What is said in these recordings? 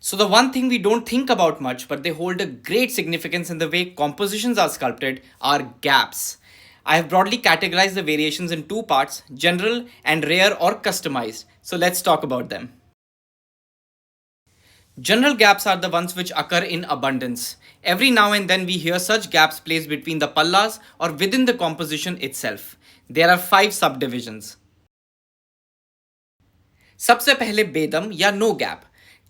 So, the one thing we don't think about much, but they hold a great significance in the way compositions are sculpted, are gaps. I have broadly categorized the variations in two parts, general and rare or customized. So, let's talk about them. General gaps are the ones which occur in abundance. Every now and then we hear such gaps placed between the pallas or within the composition itself. There are 5 subdivisions. सबसे पहले बेदम या no gap.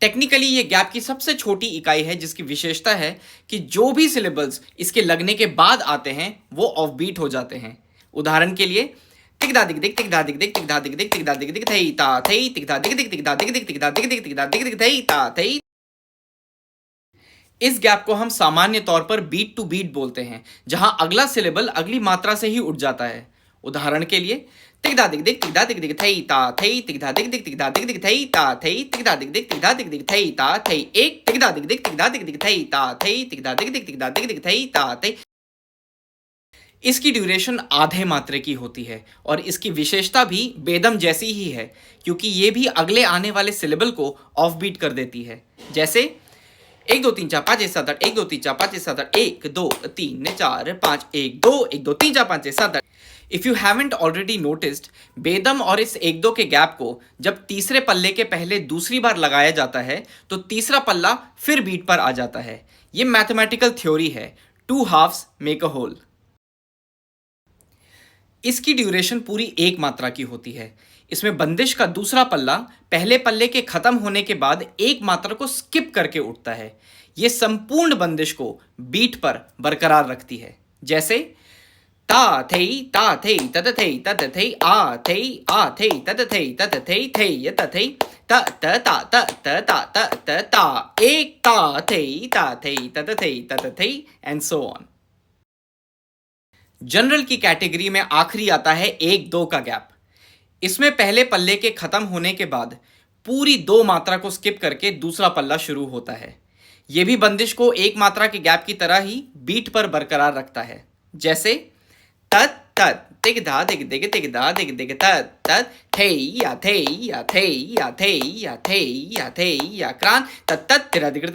Technically ये gap की सबसे छोटी इकाई है जिसकी विशेषता है कि जो भी सिलेबल्स इसके लगने के बाद आते हैं वो ऑफ बीट हो जाते हैं। उदाहरण के लिए तिकदा दिक दिक तिकदा दिक दिक तिकदा दिक दिक तिकदा दिक दिक थई ता थई तिकदा दिक दिक तिकदा दिक दिक तिकदा दिक दिक तिकदा दिक दिक थई ता थई। इस गैप को हम सामान्य तौर पर बीट टू बीट बोलते हैं, जहां अगला सिलेबल अगली मात्रा से ही उठ जाता है। उदाहरण के लिए तिकदा दिक दिक तिकदा दिक दिक थई ता थई तिकदा दिक दिक तिकदा दिक दिक थई ता थई तिकदा दिक दिक तिकदा दिक दिक थई ता थई एक तिकदा दिक दिक तिकदा दिक दिक थई ता थई तिकदा दिक दिक तिकदा दिक दिक थई ता थई। इसकी ड्यूरेशन आधे मात्रे की होती है और इसकी विशेषता भी बेदम जैसी ही है, क्योंकि ये भी अगले आने वाले सिलेबल को ऑफ बीट कर देती है। जैसे 1 2 3 4 5 6 7 8 1 2 3 4 5 6 7 8 1 2 3 4 5 1 2 1 2 3 4 5 6 7 8। If you haven't already noticed, बेदम और इस 1 2 के गैप को जब तीसरे पल्ले के पहले दूसरी बार लगाया जाता है तो तीसरा पल्ला फिर बीट पर आ जाता है। ये मैथमेटिकल थ्योरी है, 2 हाफ्स मेक अ होल। इसकी ड्यूरेशन पूरी एक मात्रा की होती है। इसमें बंदिश का दूसरा पल्ला पहले पल्ले के खत्म होने के बाद एक मात्रा को स्किप करके उठता है। यह संपूर्ण बंदिश को बीट पर बरकरार रखती है। जैसे ता थई तत थई आ थई तत थई थई त थई त त ता त त ता त त ता एक ता थई तत थई एंड सो ऑन। जनरल की कैटेगरी में आखिरी आता है 1 2 का गैप। इसमें पहले पल्ले के खत्म होने के बाद पूरी 2 मात्रा को स्किप करके दूसरा पल्ला शुरू होता है। यह भी बंदिश को एक मात्रा के गैप की तरह ही बीट पर बरकरार रखता है। जैसे तत तत तिक धा दिक दिक तिक धा दिक दिक तत तत थई या क्रांत तत तत तेरा दिक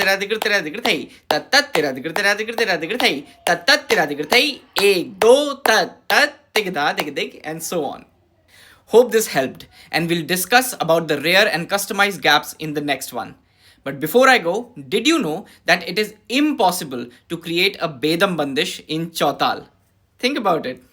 थई तत तत तेरा दिक थई तत तत तेरा दिक थई 1 2 तत तत तिक धा दिक दिक and so on. Hope this helped, and we'll discuss about the rare and customized gaps in the next one. But before I go, did you know that it is impossible to create a Bedam Bandish in Chautal? Think about it.